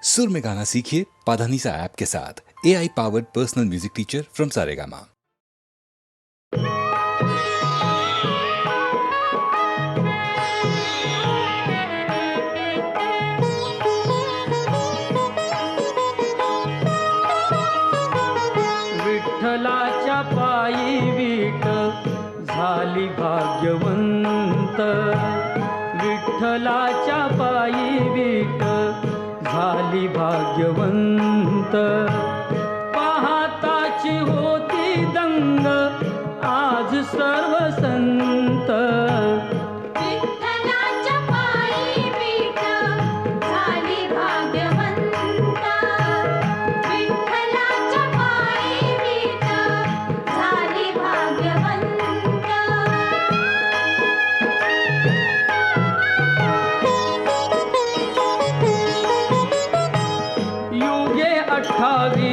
सुर में गाना सीखिए पाधानीसा ऐप के साथ। AI powered personal music teacher from Saregama. विठ्ठलाच्या पायी वीट झाली भाग्यवंत, विठ्ठलाच्या पायी वीट झाली भाग्यवंत। पाहताची होती दंग आज सर्व संत, विठ्ठलाच्या पायी वीट झाली भाग्यवंत, विठ्ठलाच्या पायी वीट झाली भाग्यवंत। युगे 28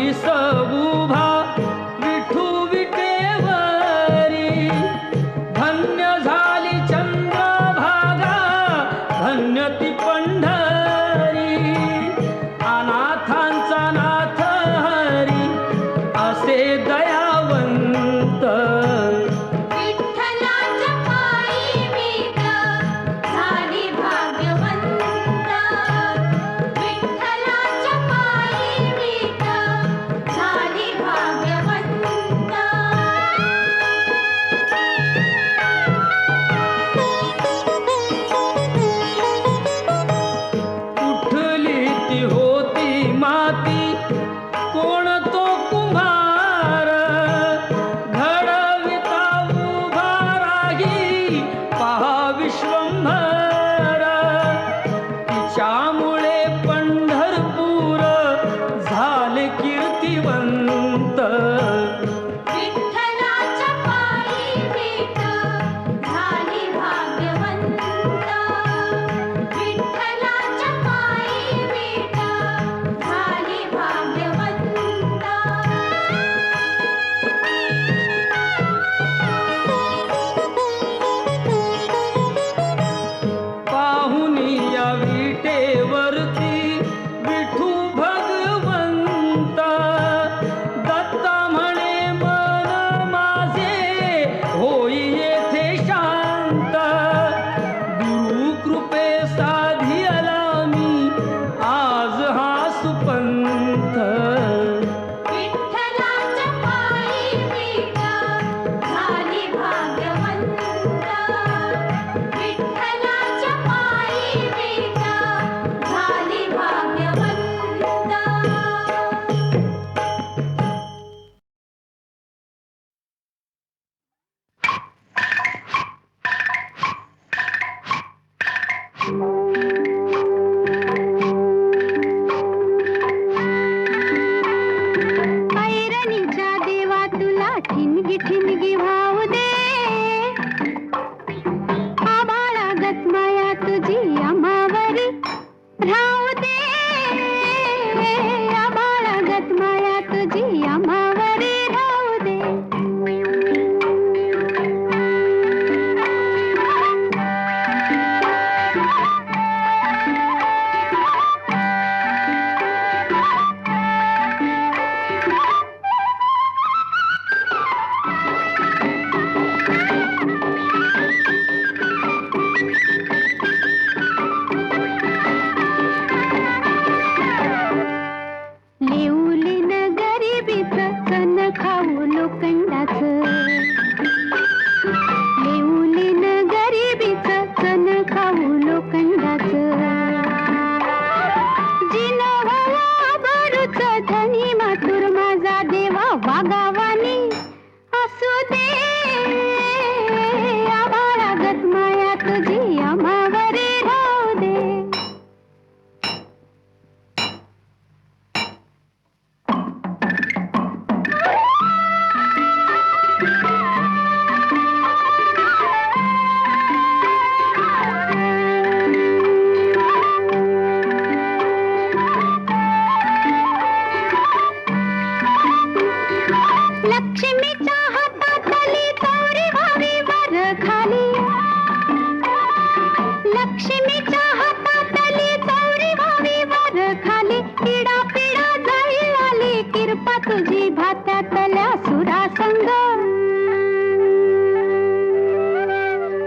आली पिडा पिडा जाई आली किरपा तुझी भात्यातल्या सुरासंग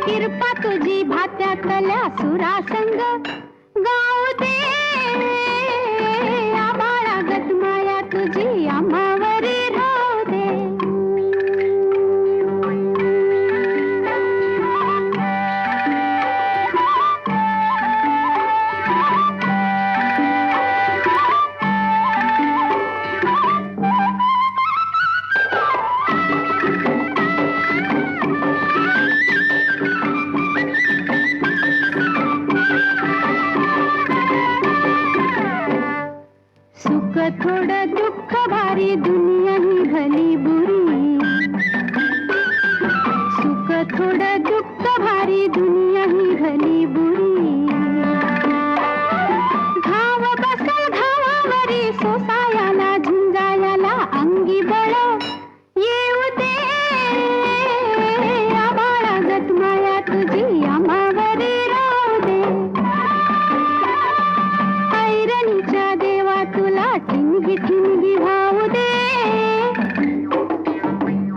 किरपा तुझी भात्यातल्या सुरासंग गाऊ दे आबाळागत माया तुझी आम्हावरी राहू दे सुख थोडं दुःख भारी दुनिया ही भली बुरी सुख थोडं दुःख भारी दुनिया ही भली बुरी घाव बसल घावावरी सोसायाला झुंजायाला अंगी बळ येऊ दे आबाळागत माया तुझी आम्हावरी राहू दे ऐरणीच्या देवा तुला ठिणगी ठिणगी भाऊ दे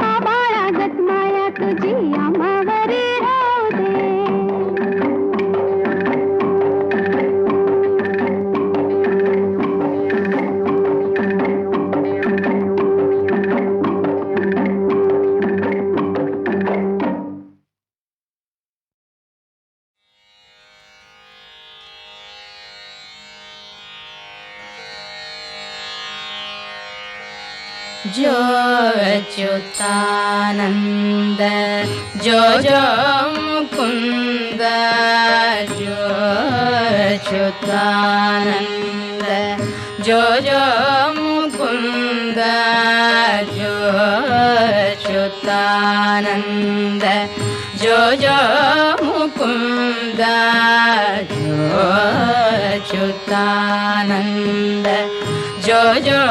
आबाळागत माया तुझी आम्हावरी राहू दे जो अच्युतानंद जो जो मुकुंद जो अच्युतानंद जो जो मुकुंद जो अच्युतानंद जो जो मुकुंद जो अच्युतानंद जो जो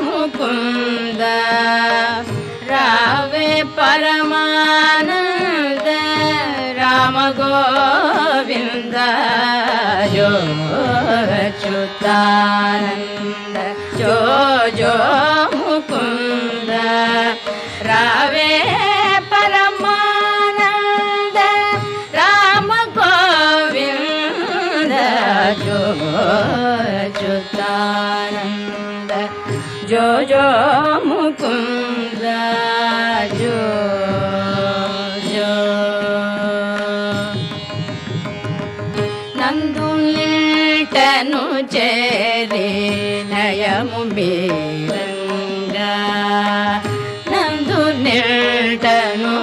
मुकुंद रावे परमानंद राम गोविंद जो अच्युतानंद जो जो मुकुंद रावे परमानंद राम गोविंद जो अच्युतानंद जो जो मुकुंद जो जो నందు నీటను చేరి నయము మీరంగా నందు నీటను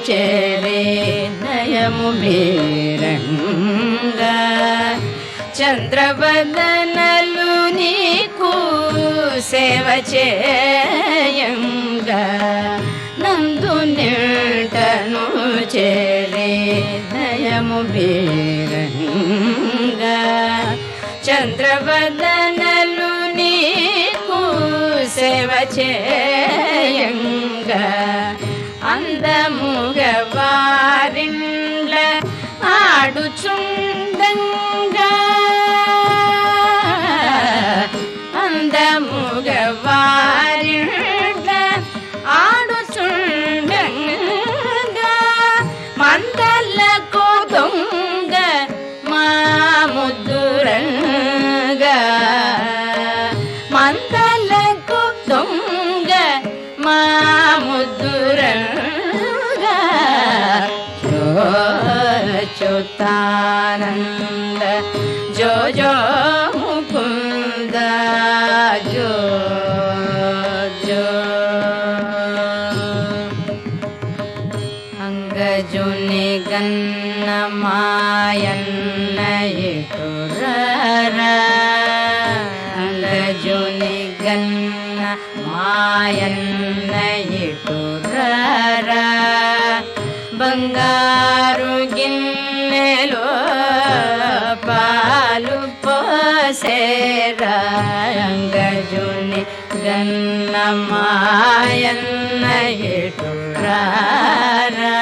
చేరి నయము మీరంగా చంద్రవదనలు నీకు సేవ చేయంగా నందు నింటను చేరే నయము బీరంగా చంద్రవదనలు నీకు సేవ చేయంగా అందముగ వారిండ్ల ఆడుచుండంగా అందముగ వారిండ్ల ఆడుచుండంగా మందలకు దొంగ మా ముద్దురంగా మందలకు దొంగ మా ముద్దురంగా జో అచ్యుతానంద జో జో ముకుంద జో జో అంగజుని గన్న మాయన్న ఎటురర అంగజుని గన్న మాయన్న ఎటురర బంగారు గిన్నెలో పాలు పోసేరా అంగజుని గన్న మాయన్న ఎటురారా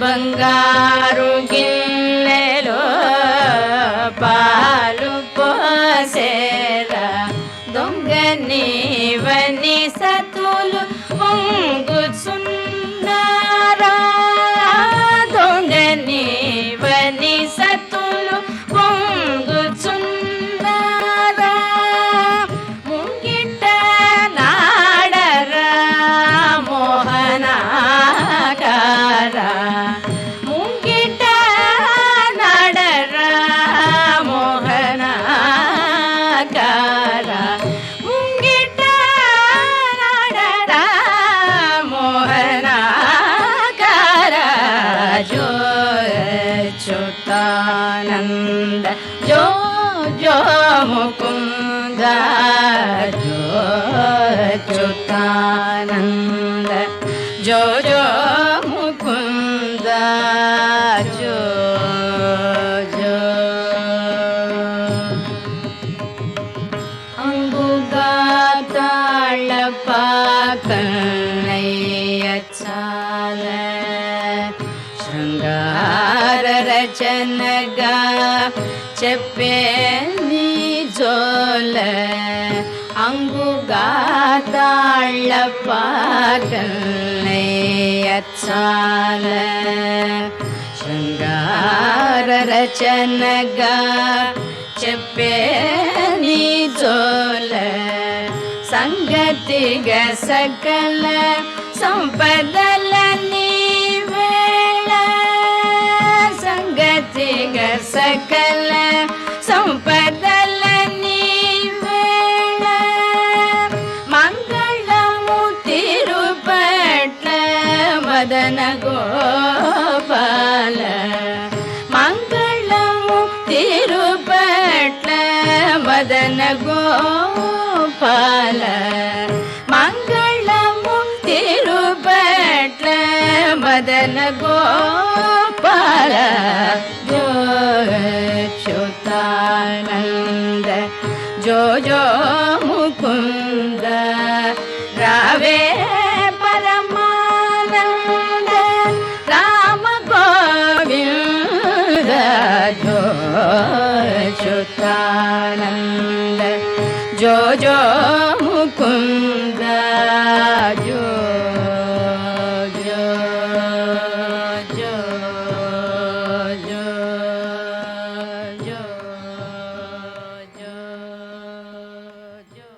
బంగారు గిన్నెలో పాలు పోసేరా దొంగని వని సతులు పొంగుచున్నారా దొంగని వని సతులు పొంగుచున్నారా ముంగిట నాడరా మోహనాకారా ముంగిట నాడరా మోహనాకారా ముంగిట నాడరా మోహనాకారా జో అచ్యుతానంద జో జో ముకుంద జో అచ్యుతానంద జో జో ముకుంద జో జో అంగుగాతాళ పాకన్నయ్య చాల శృంగార రచనగా చెప్పే నీ జోల అంగుగాతాళ పాకన్నయ్య చాల శృంగార రచనగా చెప్పే నీ జోల సంగతిగా సకల సంపదల నీవేళ సంగతిగా సకల సంపదల నీవేళ మంగళము తిరుపట్ల మదన గోపాల మంగళము తిరుపట్ల మదన గోపాల మంగళము తిరుపట్ల మదన గోపాల జో అచ్యుతానంద జో జో ముకుంద రావే పరమానంద రామ గోవింద జో అచ్యుతానంద జో జో ముకుంద జో జో జో జో జో జో జో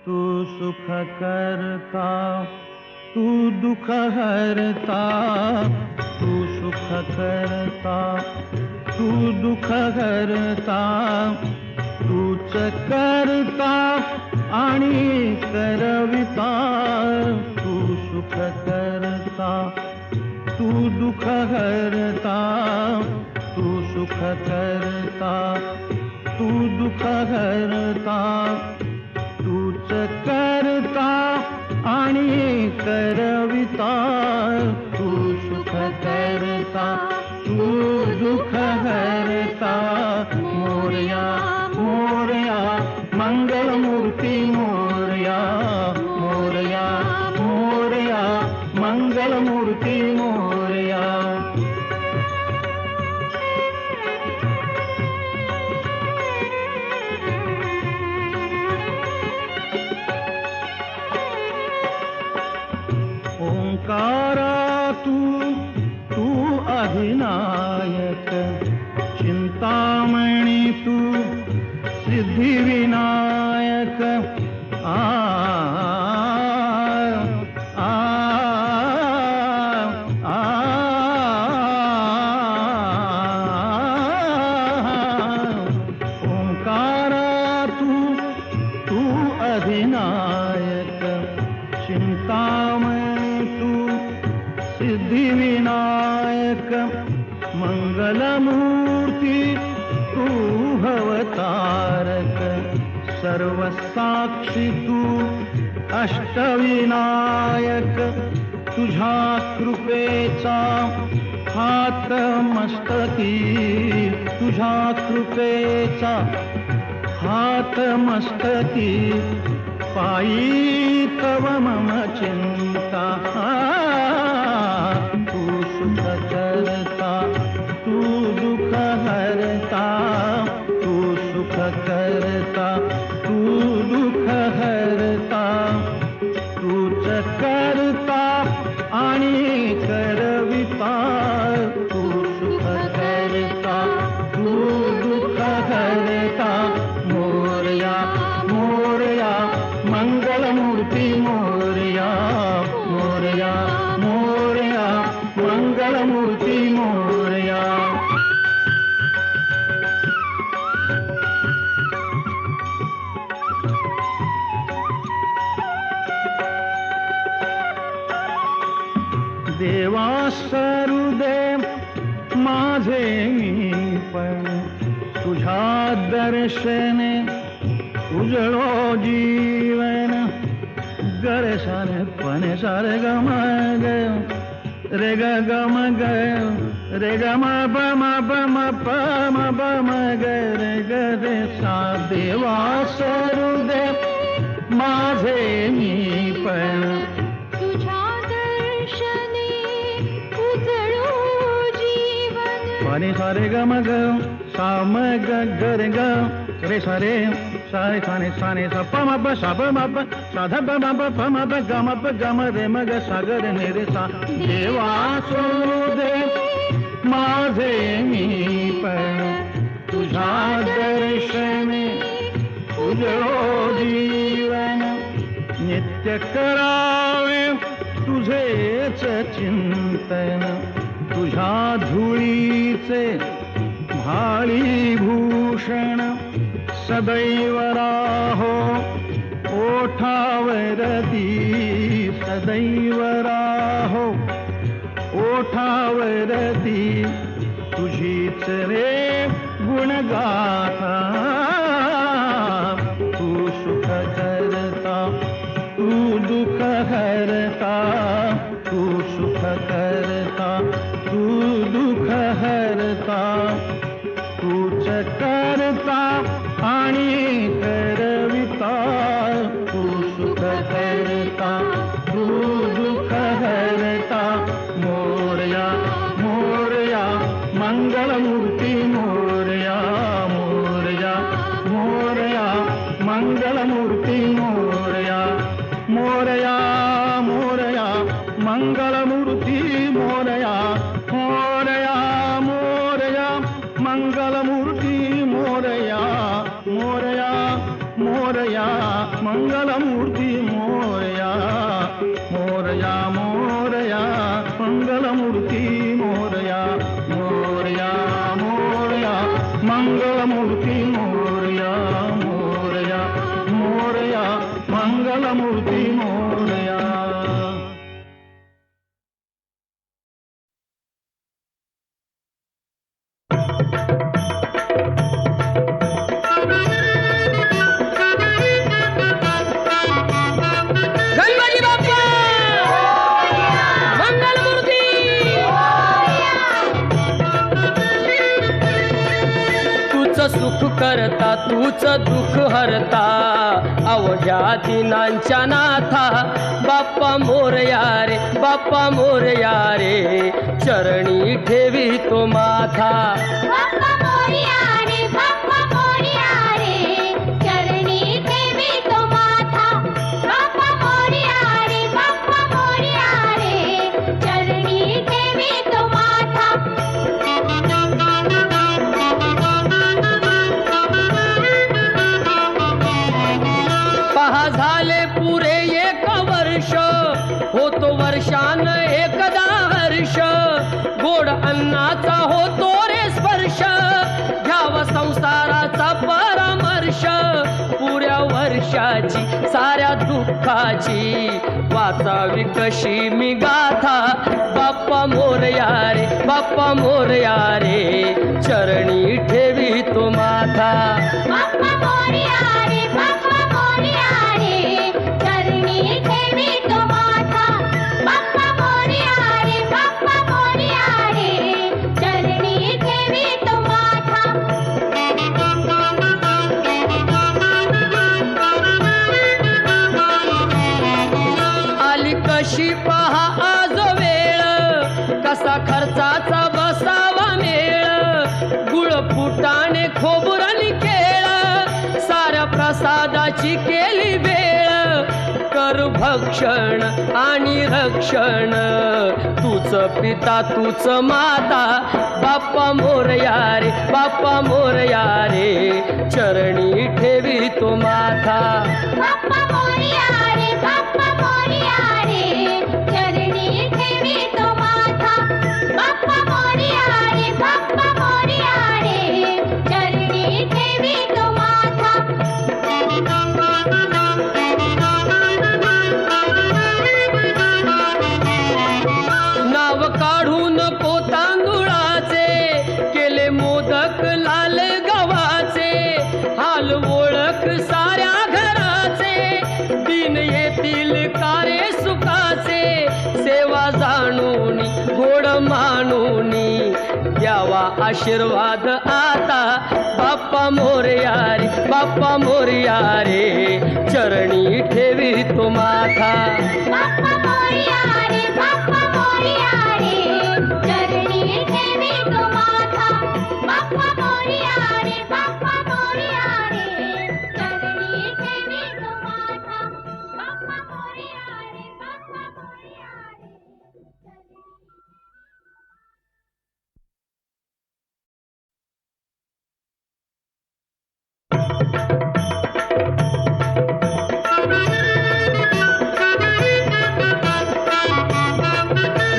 तू सुख करता तू दुख हरता तू सुख करता तू दुख हरता तूच करता आणि करविता तू सुख करता तू दुख हरता तू सुख करता तू दुख हरता तूच करता आणि करविता तू सुख करता तू दुख हरता मोरया मोरया मंगलमूर्ती मोरया मोरया मोरया मंगलमूर्ती मोरया ओंकारा तू अधिनायक चिंतामणी तू सिद्धिविनायक आ आ आ ओंकारा तू अधिनायक चिंतामणी तू सिद्धिविनायक मंगलमूर्ती तू भवतारक सर्वसाक्षी तू अष्टविनायक तुझ्या कृपेचा हात मस्तकी, तुझ्या कृपेचा हात मस्तकी, पायी तव मम चिंता. तू सुख करता, तू दुःख हरता, तू सुख करता, तू दुःख हरता. तूच करता आणि करविता, तू सुख करता, तू दुःख हरता. मोरया मोरया मंगलमूर्ती मोरया, मोरया मोरया मंगलमूर्ती मोरया. देवा सरुदे माझे मी पण, तुझ्या दर्शने उजळो जीवन. गरे सारे पणे सारे गम ग रे ग गम ग रे ग म प म प म प म प म ग रे ग रे सा. देवा सरुदे माझे मी पण, तुझ्या दर्शने उजळो जीवन. पाणी सारे ग म ग सा म ग ग रे ग रे सारे सारे साने साने सा प म प सा प म प सा ध प म प प म प ग म प ग म रे म ग सा ग रे ने रे सा. देवा सोदे माझे मी पण, तुझ्या दर्शने उजळो जीवन. नित्य करावे तुझेच चिंतन, तुझ्या धुळीचे भाळी भूषण. सदैव राहो ओठावरती, सदैव राहो ओठावरती. तुझीच रे गुणगाथा, तू सुख करता, तू दुःख हरता, तू सुख करता, तू दुःख हरता. तूच करता आणि करविता, तू सुख करता, तू दुःख हरता. मोरया मोरया मंगलमूर्ती मोरया, मोरया मोरया मंगलमूर्ती मोरया. मोरया मोरया मंगलमूर्ती मोरया, मोरया मोरया मंगलमूर्ती मोरया. मोरया मोरया मंगलमूर्ती मोरया, मोरया मोरया मंगलमूर्ती मोरया. मोरया मोरया मंगलमूर्ती मोरया, मोरया मोरया मंगलमूर्ती मोरया. गणपती बाप्पा मंगलमूर्ती. तूच सुख करता, तूच दुःख हरता, अवघ्या दिनांच्या नाथा. बाप्पा मोरया रे, बाप्पा मोरया रे, चरणी ठेवी तो माथा. बाप्पा मोरया रे, बाप्पा मोरया रे, चरणी ठेवी तो माथा. बाप्पा मोरया रे, बाप्पा मोरया रे, चरणी ठेवी तो माथा. पहा झाले पुरे एक वर्ष, होतो वर्षान एकदा हर्ष. गोड अन्नाचा होतो रे स्पर्श, घ्यावा संसाराचा परामर्श. पुऱ्या वर्षाची साऱ्या दुःखाची वाचावी कशी मी गाथा. बाप्पा मोरया रे, बाप्पा मोरया रे, चरणी ठेवी तो माथा. बाप्पा मोरया रे, बाप्पा मोरया रे, चरणी ठेवी तो माथा. बाप्पा आज वेळ कसा खर्चाचा बसावा मेळ गुळ फुटाणे खोबुरानी केळ साऱ्या प्रसादाची केली वेळ कर भक्षण आणि रक्षण तूच पिता तूच माता बाप्पा मोरया रे बाप्पा मोरया रे चरणी ठेवी तो माथा बाप्पा मोरया रे बाप्पा मोरया रे चरणी ठेवी तो माथा बाप्पा मोरया रे बाप्पा मोरया रे चरणी ठेवी तो माथा नाव काढू नको तांदुळाचे केले मोदक लाल गव्हाचे हाल ओळख साऱ्या घराचे दिन येतील कारे सुखाचे सेवा जाणून गोड मानून द्यावा आशीर्वाद आता बाप्पा मोरया रे बाप्पा मोरया रे चरणी ठेवी तो माथा बाप्पा मोरया रे बाप्पा मोरया रे चरणी ठेवी तो माथा बाप्पा मोरया रे बाप्पा मोरया रे चरणी ठेवी तो माथा बाप्पा मोरया रे बाप्पा मोरया रे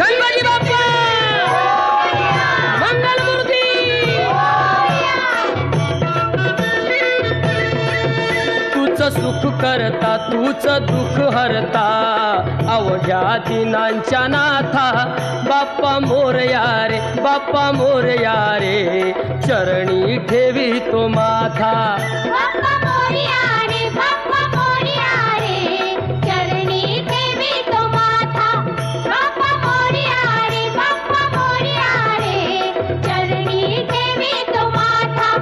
गणपती बाप्पा मंगलमूर्ती तूच सुख करता तूच दुःख हरता अवघ्या दिनांच्या नाथा बाप्पा मोरया रे बाप्पा मोरया रे चरणी ठेवी तो माथा बाप्पा मोरया रे बाप्पा मोरया रे चरणी ठेवी तो माथा बाप्पा मोरया रे बाप्पा मोरया रे चरणी ठेवी तो माथा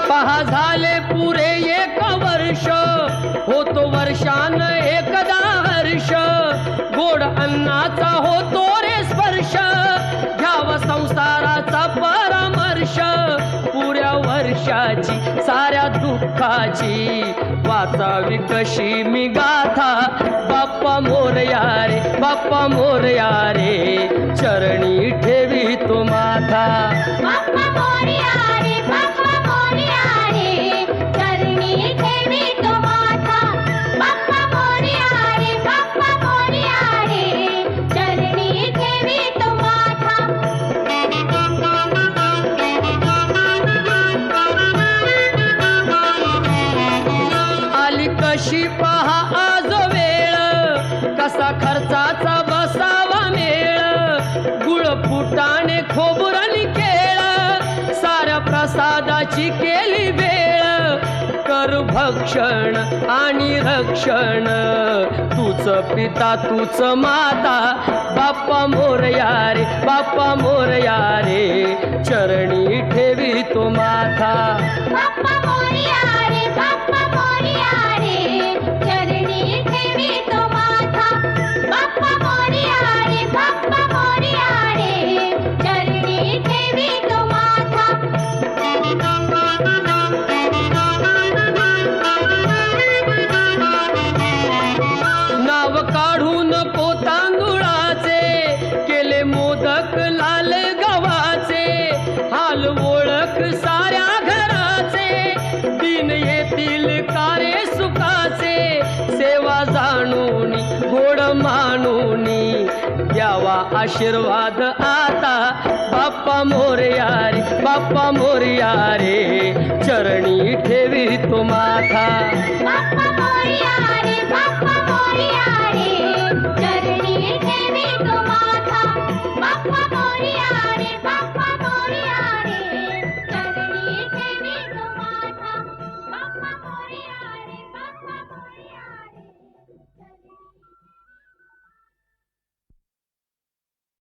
पहा झाले पुरे एक वर्ष होतो वर्षान एकदा हर्ष गोड अन्नाचा होतो रे स्पर्श घ्यावा संसाराचा परामर्श पुऱ्या वर्षाची साऱ्या दुःखाची वाचावी कशी मी गाथा बाप्पा मोरया रे बाप्पा मोरया रे चरणी ठेवी तो माथा बाप्पा मोरया रे बाप्पा मोरया रे चरणी ठेवी तो माथा बाप्पा मोरया रे बाप्पा मोरया रे चरणी ठेवी तो माथा आली कशी पहा आज वेळ कसा खर्चाचा बसावा मेळ गुळ फुटाणे खोबुरानी केळ साऱ्या प्रसादाची केली वेळ कर भक्षण आणि रक्षण तूच पिता तूच माता बाप्पा मोरया रे बाप्पा मोरया रे चरणी ठेवी तो माथा बाप्पा मोरया रे बाप्पा मोरया रे चरणी ठेवी तो माथा बाप्पा मोरया रे बाप्पा मोरया रे चरणी ठेवी तो माथा नाव काढू नको तांदुळाचे केले मोदक लाल गव्हाचे हाल ओळख साऱ्या घराचे दिन येतील कारे सुखाचे सेवा जाणून गोड मानून द्यावा आशीर्वाद आता बाप्पा मोरया रे बाप्पा मोरया रे चरणी ठेवी तो माथा बाप्पा मोरया